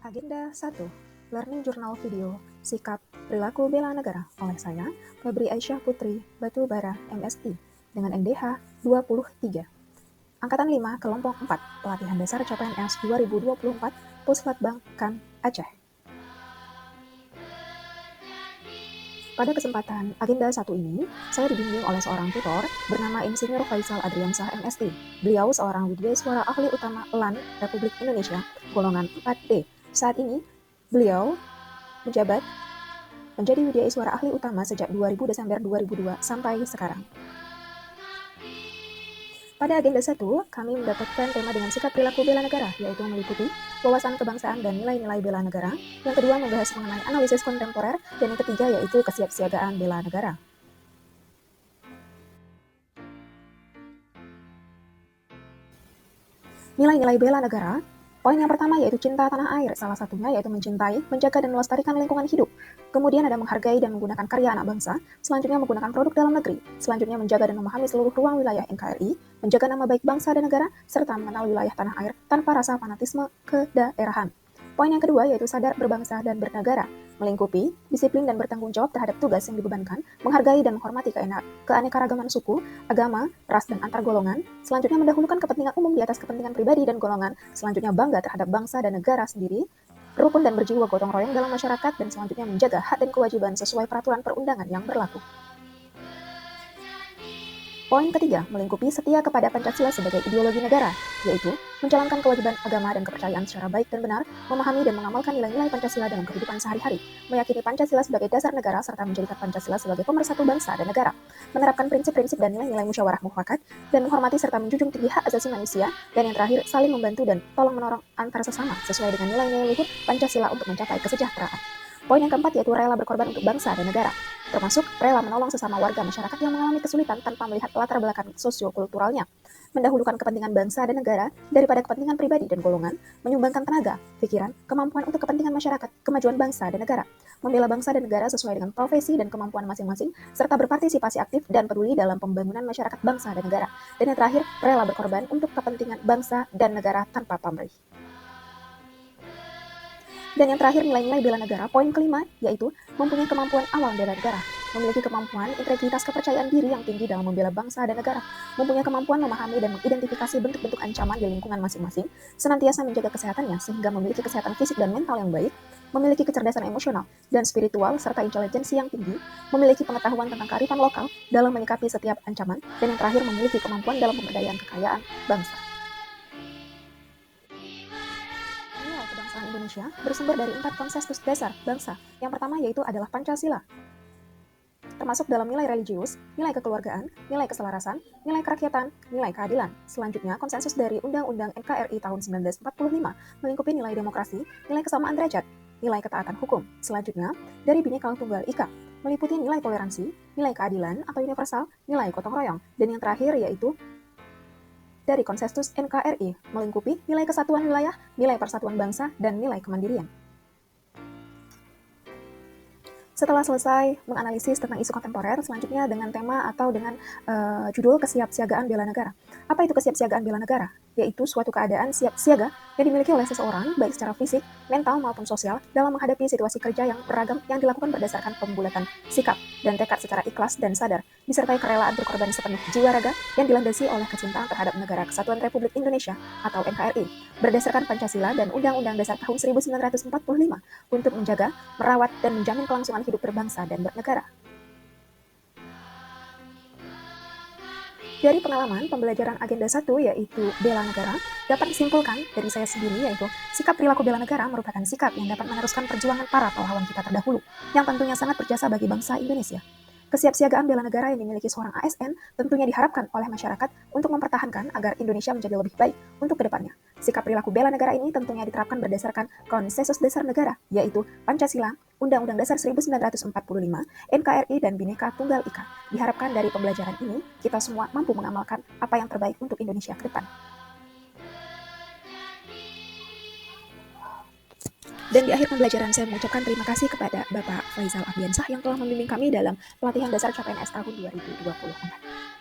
Agenda 1. Learning Journal Video, Sikap Perilaku Bela Negara oleh saya, Febri Aisyah Putri, Batubara, MSI, dengan NDH 23. Angkatan 5, Kelompok 4, Pelatihan Dasar CPNS 2024, Puslitbang, Kan, Aceh. Pada kesempatan agenda 1 ini, saya dibimbing oleh seorang tutor bernama Insinyur Faisal Adriansah MSI. Beliau seorang widyaswara ahli utama LAN Republik Indonesia, golongan 4D. Saat ini, beliau menjabat menjadi widyaswara ahli utama sejak 2000 Desember 2002 sampai sekarang. Pada agenda 1, kami mendapatkan tema dengan sikap perilaku bela negara, yaitu meliputi wawasan kebangsaan dan nilai-nilai bela negara. Yang kedua membahas mengenai analisis kontemporer, dan yang ketiga yaitu kesiapsiagaan bela negara. Nilai-nilai bela negara. Poin yang pertama yaitu cinta tanah air, salah satunya yaitu mencintai, menjaga, dan melestarikan lingkungan hidup. Kemudian ada menghargai dan menggunakan karya anak bangsa, selanjutnya menggunakan produk dalam negeri, selanjutnya menjaga dan memahami seluruh ruang wilayah NKRI, menjaga nama baik bangsa dan negara, serta mengenal wilayah tanah air tanpa rasa fanatisme kedaerahan. Poin yang kedua yaitu sadar berbangsa dan bernegara, melingkupi, disiplin dan bertanggung jawab terhadap tugas yang dibebankan, menghargai dan menghormati keanekaragaman suku, agama, ras, dan antar golongan, selanjutnya mendahulukan kepentingan umum di atas kepentingan pribadi dan golongan, selanjutnya bangga terhadap bangsa dan negara sendiri, rukun dan berjiwa gotong royong dalam masyarakat, dan selanjutnya menjaga hak dan kewajiban sesuai peraturan perundangan yang berlaku. Poin ketiga, melingkupi setia kepada Pancasila sebagai ideologi negara, yaitu menjalankan kewajiban agama dan kepercayaan secara baik dan benar, memahami dan mengamalkan nilai-nilai Pancasila dalam kehidupan sehari-hari, meyakini Pancasila sebagai dasar negara serta menjadikan Pancasila sebagai pemersatu bangsa dan negara, menerapkan prinsip-prinsip dan nilai-nilai musyawarah mufakat, dan menghormati serta menjunjung tinggi hak asasi manusia, dan yang terakhir, saling membantu dan tolong-menolong antar sesama sesuai dengan nilai-nilai luhur Pancasila untuk mencapai kesejahteraan. Poin yang keempat yaitu rela berkorban untuk bangsa dan negara, termasuk rela menolong sesama warga masyarakat yang mengalami kesulitan tanpa melihat latar belakang sosio-kulturalnya, mendahulukan kepentingan bangsa dan negara daripada kepentingan pribadi dan golongan, menyumbangkan tenaga, pikiran, kemampuan untuk kepentingan masyarakat, kemajuan bangsa dan negara, membela bangsa dan negara sesuai dengan profesi dan kemampuan masing-masing, serta berpartisipasi aktif dan peduli dalam pembangunan masyarakat bangsa dan negara, dan yang terakhir, rela berkorban untuk kepentingan bangsa dan negara tanpa pamrih. Dan yang terakhir, nilai-nilai bela negara, poin kelima, yaitu mempunyai kemampuan awal bela negara, memiliki kemampuan integritas kepercayaan diri yang tinggi dalam membela bangsa dan negara, mempunyai kemampuan memahami dan mengidentifikasi bentuk-bentuk ancaman di lingkungan masing-masing, senantiasa menjaga kesehatannya sehingga memiliki kesehatan fisik dan mental yang baik, memiliki kecerdasan emosional dan spiritual serta intelijensi yang tinggi, memiliki pengetahuan tentang kearifan lokal dalam menyikapi setiap ancaman, dan yang terakhir memiliki kemampuan dalam pemberdayaan kekayaan bangsa. Indonesia bersumber dari 4 konsensus dasar bangsa. Yang pertama yaitu adalah Pancasila, termasuk dalam nilai religius, nilai kekeluargaan, nilai keselarasan, nilai kerakyatan, nilai keadilan. Selanjutnya, konsensus dari Undang-Undang NKRI tahun 1945 melingkupi nilai demokrasi, nilai kesamaan derajat, nilai ketaatan hukum. Selanjutnya, dari Bhinneka Tunggal Ika, meliputi nilai toleransi, nilai keadilan atau universal, nilai gotong royong, dan yang terakhir yaitu dari konsensus NKRI melingkupi nilai kesatuan wilayah, nilai persatuan bangsa, dan nilai kemandirian. Setelah selesai menganalisis tentang isu kontemporer, selanjutnya dengan tema atau dengan judul kesiapsiagaan bela negara. Apa itu kesiapsiagaan bela negara? Yaitu suatu keadaan siap siaga yang dimiliki oleh seseorang, baik secara fisik, mental, maupun sosial, dalam menghadapi situasi kerja yang beragam yang dilakukan berdasarkan pembulatan sikap dan tekad secara ikhlas dan sadar, disertai kerelaan berkorban sepenuh jiwa raga yang dilandasi oleh kecintaan terhadap Negara Kesatuan Republik Indonesia atau NKRI, berdasarkan Pancasila dan Undang-Undang Dasar tahun 1945 untuk menjaga, merawat, dan menjamin kelangsungan hidup berbangsa dan bernegara. Dari pengalaman pembelajaran agenda 1 yaitu bela negara, dapat disimpulkan dari saya sendiri yaitu sikap perilaku bela negara merupakan sikap yang dapat meneruskan perjuangan para pahlawan kita terdahulu, yang tentunya sangat berjasa bagi bangsa Indonesia. Kesiapsiagaan bela negara yang dimiliki seorang ASN tentunya diharapkan oleh masyarakat untuk mempertahankan agar Indonesia menjadi lebih baik untuk kedepannya. Sikap perilaku bela negara ini tentunya diterapkan berdasarkan konsensus dasar negara, yaitu Pancasila, Undang-Undang Dasar 1945, NKRI, dan Bhinneka Tunggal Ika. Diharapkan dari pembelajaran ini, kita semua mampu mengamalkan apa yang terbaik untuk Indonesia ke depan. Dan di akhir pembelajaran saya mengucapkan terima kasih kepada Bapak Faisal Adriansah yang telah membimbing kami dalam pelatihan dasar CPNS tahun 2024.